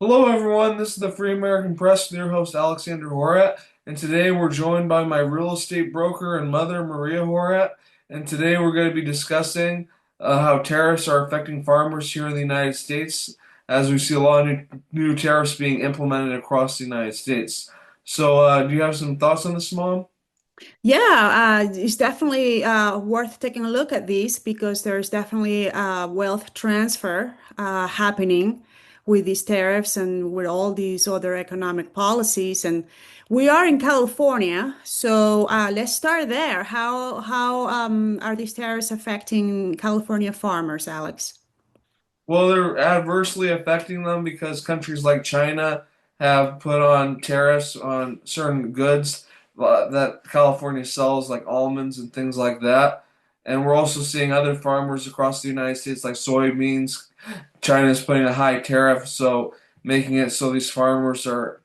Hello, everyone. This is the Free American Press with your host, Alexander Horat. And today we're joined by my real estate broker and mother, Maria Horat. And today we're going to be discussing how tariffs are affecting farmers here in the United States, as we see a lot of new tariffs being implemented across the United States. So, do you have some thoughts on this, Mom? Yeah, it's definitely worth taking a look at this because there's definitely wealth transfer happening with these tariffs and with all these other economic policies. And we are in California, so let's start there. How are these tariffs affecting California farmers, Alex? Well, they're adversely affecting them because countries like China have put on tariffs on certain goods that California sells, like almonds and things like that. And we're also seeing other farmers across the United States, like soybeans. China is putting a high tariff, so making it so these farmers are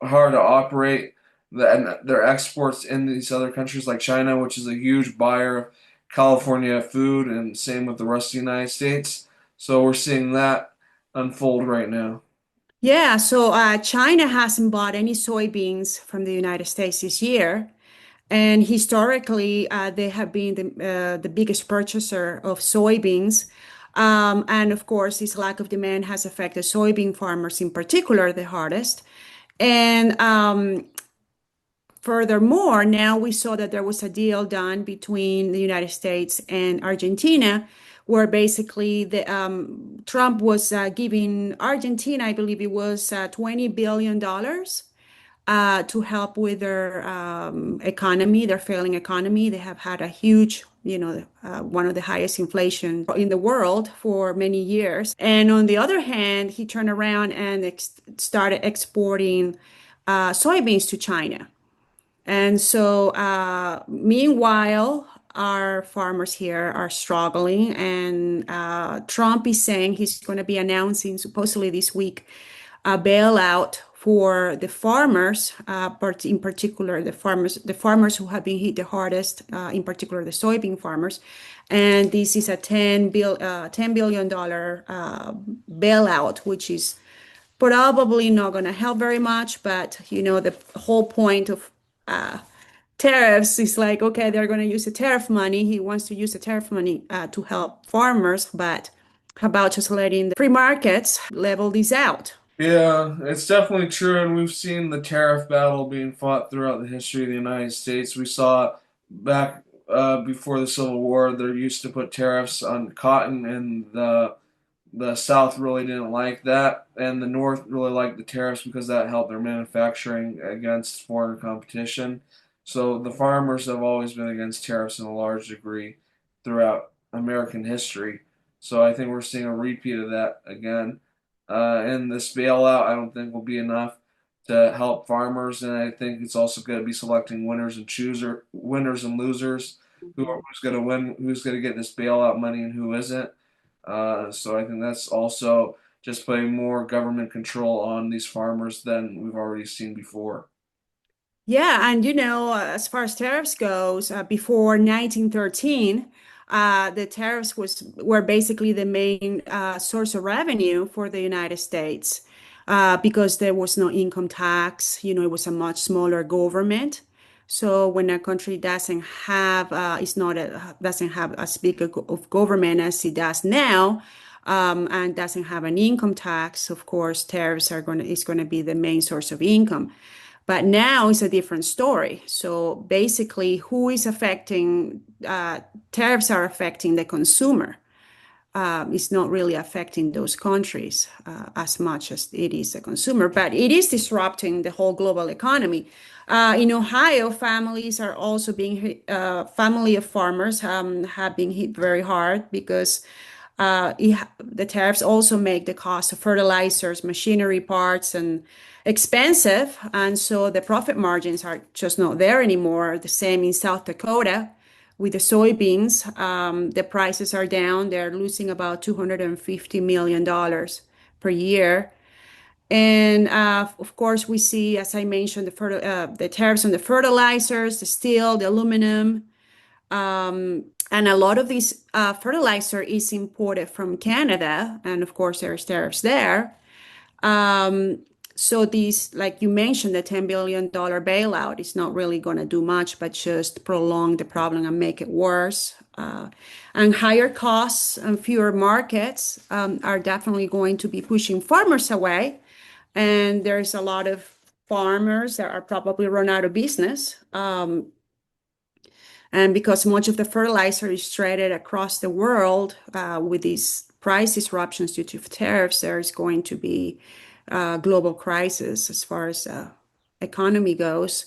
hard to operate. And their exports in these other countries like China, which is a huge buyer of California food, and same with the rest of the United States. So we're seeing that unfold right now. Yeah, so China hasn't bought any soybeans from the United States this year. And historically, they have been the biggest purchaser of soybeans. And of course, this lack of demand has affected soybean farmers in particular the hardest. And furthermore, now we saw that there was a deal done between the United States and Argentina, where basically Trump was giving Argentina, I believe it was $20 billion to help with their economy, their failing economy. They have had a huge, one of the highest inflation in the world for many years. And on the other hand, he turned around and started exporting soybeans to China. And so, meanwhile, our farmers here are struggling, and Trump is saying he's going to be announcing supposedly this week a bailout for the farmers, but in particular the farmers who have been hit the hardest, in particular the soybean farmers. And this is a $10 billion bailout, which is probably not going to help very much. But the whole point of uh, tariffs is like, okay, they're going to use the tariff money. He wants to use the tariff money to help farmers, but how about just letting the free markets level these out? Yeah, it's definitely true, and we've seen the tariff battle being fought throughout the history of the United States. We saw back before the Civil War, they used to put tariffs on cotton, and the South really didn't like that, and the North really liked the tariffs because that helped their manufacturing against foreign competition. So the farmers have always been against tariffs in a large degree throughout American history. So I think we're seeing a repeat of that again. And this bailout, I don't think will be enough to help farmers, and I think it's also going to be selecting winners and losers, who's going to win, who's going to get this bailout money, and who isn't. So I think that's also just putting more government control on these farmers than we've already seen before. Yeah, and as far as tariffs goes, before 1913, the tariffs were basically the main source of revenue for the United States because there was no income tax. It was a much smaller government. So when a country doesn't have as big of government as it does now, and doesn't have an income tax, of course, tariffs is going to be the main source of income. But now it's a different story. So basically, who is affecting, tariffs are affecting the consumer. It's not really affecting those countries as much as it is the consumer, but it is disrupting the whole global economy. In Ohio, families are also being hit, family of farmers have been hit very hard because the tariffs also make the cost of fertilizers, machinery parts, and expensive. And so the profit margins are just not there anymore. The same in South Dakota with the soybeans. The prices are down. They're losing about $250 million per year. And of course, we see, as I mentioned, the tariffs on the fertilizers, the steel, the aluminum. And a lot of this fertilizer is imported from Canada. And of course, there's tariffs there. Um, so these, like you mentioned, the $10 billion bailout is not really going to do much, but just prolong the problem and make it worse. And higher costs and fewer markets are definitely going to be pushing farmers away. And there's a lot of farmers that are probably run out of business. And because much of the fertilizer is traded across the world with these price disruptions due to tariffs, there is going to be a global crisis as far as economy goes.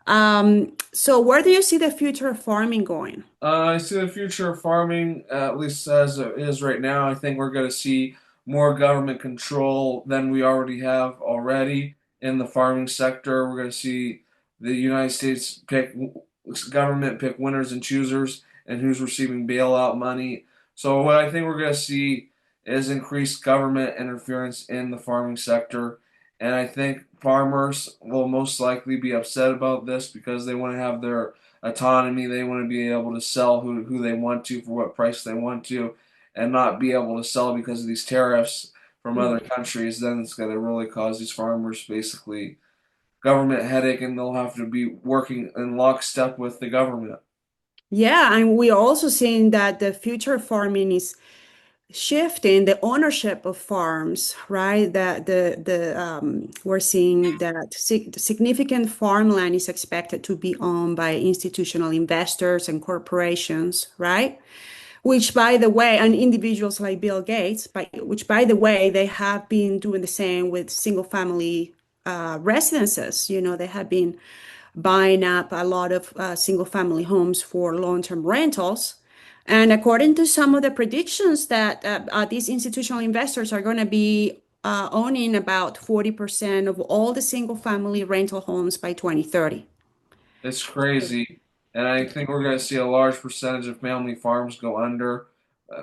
So where do you see the future of farming going? I see the future of farming, at least as it is right now. I think we're going to see more government control than we already have already in the farming sector. We're going to see the United States government pick winners and choosers and who's receiving bailout money. So what I think we're going to see is increased government interference in the farming sector. And I think farmers will most likely be upset about this because they want to have their autonomy. They want to be able to sell who they want to for what price they want to, and not be able to sell because of these tariffs from other countries. Then it's going to really cause these farmers basically government headache, and they'll have to be working in lockstep with the government. Yeah, and we're also seeing that the future of farming is shifting the ownership of farms, right? That we're seeing that significant farmland is expected to be owned by institutional investors and corporations, right? Which, by the way, and individuals like Bill Gates, which, by the way, they have been doing the same with single family residences. You know, they have been buying up a lot of single family homes for long-term rentals. And according to some of the predictions that these institutional investors are going to be owning about 40% of all the single family rental homes by 2030. It's crazy. And I think we're going to see a large percentage of family farms go under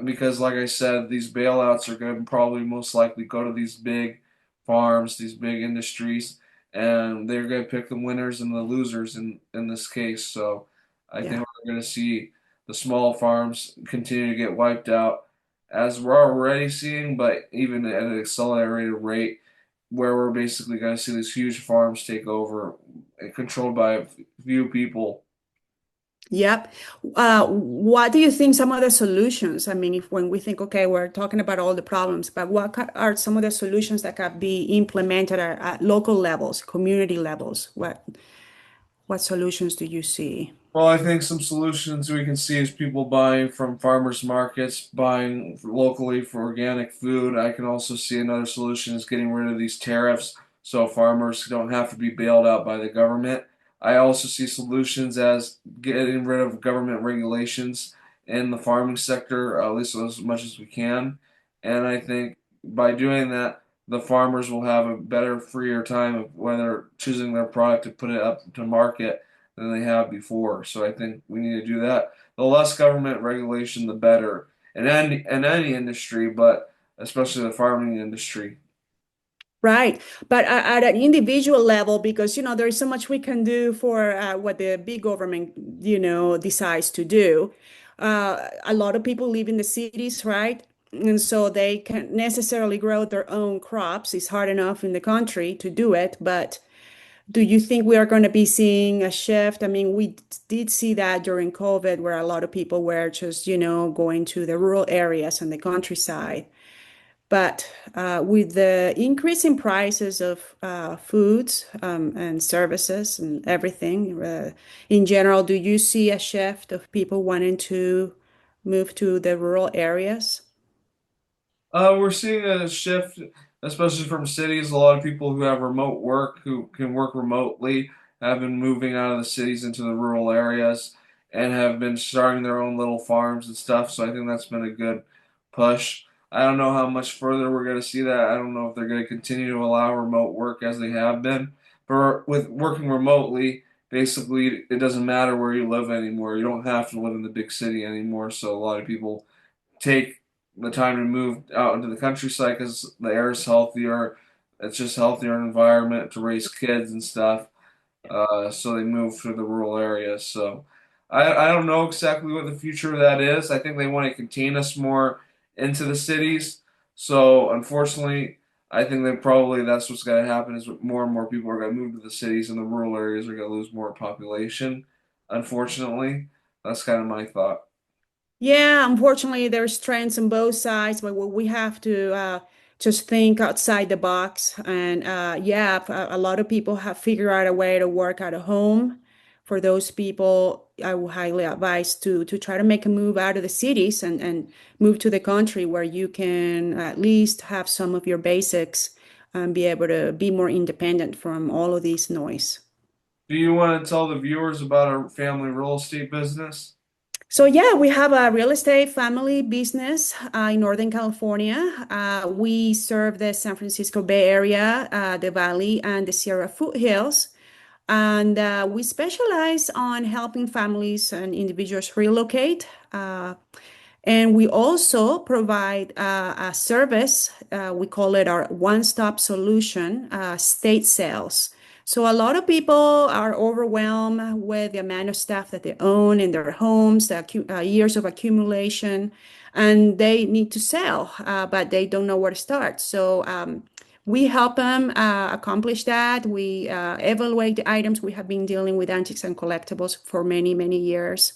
because, like I said, these bailouts are going to probably most likely go to these big farms, these big industries, and they're going to pick the winners and the losers in this case. So I think Yeah. we're going to see the small farms continue to get wiped out as we're already seeing, but even at an accelerated rate where we're basically going to see these huge farms take over, controlled by a few people. Yep. What do you think some of the solutions? I mean, if when we think, okay, we're talking about all the problems, but are some of the solutions that can be implemented at local levels, community levels? What solutions do you see? Well, I think some solutions we can see is people buying from farmers markets, buying locally for organic food. I can also see another solution is getting rid of these tariffs so farmers don't have to be bailed out by the government. I also see solutions as getting rid of government regulations in the farming sector, at least as much as we can. And I think by doing that, the farmers will have a better, freer time of whether choosing their product to put it up to market than they have before. So I think we need to do that. The less government regulation, the better in any industry, but especially the farming industry. Right. But at an individual level, because, there is so much we can do for what the big government, decides to do. A lot of people live in the cities, right? And so they can't necessarily grow their own crops. It's hard enough in the country to do it. But do you think we are going to be seeing a shift? I mean, we did see that during COVID, where a lot of people were just, going to the rural areas and the countryside. But with the increase in prices of foods and services and everything, in general, do you see a shift of people wanting to move to the rural areas? We're seeing a shift, especially from cities. A lot of people who have remote work, who can work remotely, have been moving out of the cities into the rural areas and have been starting their own little farms and stuff. So I think that's been a good push. I don't know how much further we're going to see that. I don't know if they're going to continue to allow remote work as they have been. For with working remotely, basically it doesn't matter where you live anymore. You don't have to live in the big city anymore. So a lot of people take the time to move out into the countryside because the air is healthier. It's just healthier environment to raise kids and stuff. So they move to the rural areas. So I don't know exactly what the future of that is. I think they want to contain us more into the cities. So unfortunately, I think that probably that's what's going to happen is more and more people are going to move to the cities and the rural areas are going to lose more population. Unfortunately, that's kind of my thought. Yeah, unfortunately, there's trends on both sides, but we have to just think outside the box. And yeah, a lot of people have figured out a way to work at a home. For those people, I would highly advise to try to make a move out of the cities and move to the country where you can at least have some of your basics and be able to be more independent from all of this noise. Do you want to tell the viewers about our family real estate business? So yeah, we have a real estate family business in Northern California. We serve the San Francisco Bay Area, the Valley, and the Sierra Foothills. And we specialize on helping families and individuals relocate. And we also provide a service, we call it our one-stop solution, state sales. So a lot of people are overwhelmed with the amount of stuff that they own in their homes, the years of accumulation, and they need to sell, but they don't know where to start. So we help them accomplish that. We evaluate the items. We have been dealing with antiques and collectibles for many, many years.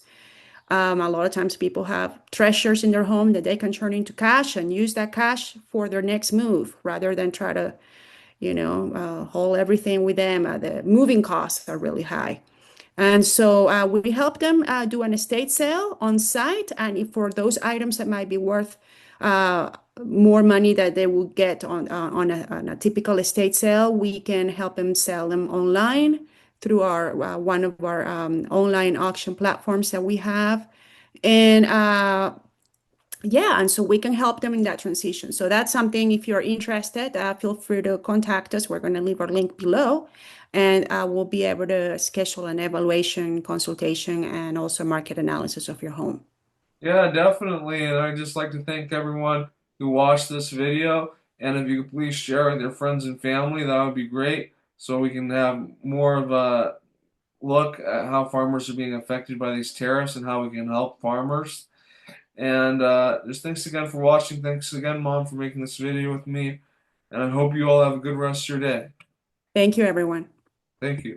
A lot of times people have treasures in their home that they can turn into cash and use that cash for their next move rather than try to, haul everything with them. The moving costs are really high. And so we help them do an estate sale on site. And if for those items that might be worth uh, more money that they will get on a typical estate sale, we can help them sell them online through our one of our online auction platforms that we have. And yeah, and so we can help them in that transition. So that's something, if you're interested, feel free to contact us. We're going to leave our link below, and we'll be able to schedule an evaluation, consultation, and also market analysis of your home. Yeah, definitely. And I'd just like to thank everyone who watched this video. And if you could please share with your friends and family, that would be great. So we can have more of a look at how farmers are being affected by these tariffs and how we can help farmers. And just thanks again for watching. Thanks again, Mom, for making this video with me. And I hope you all have a good rest of your day. Thank you, everyone. Thank you.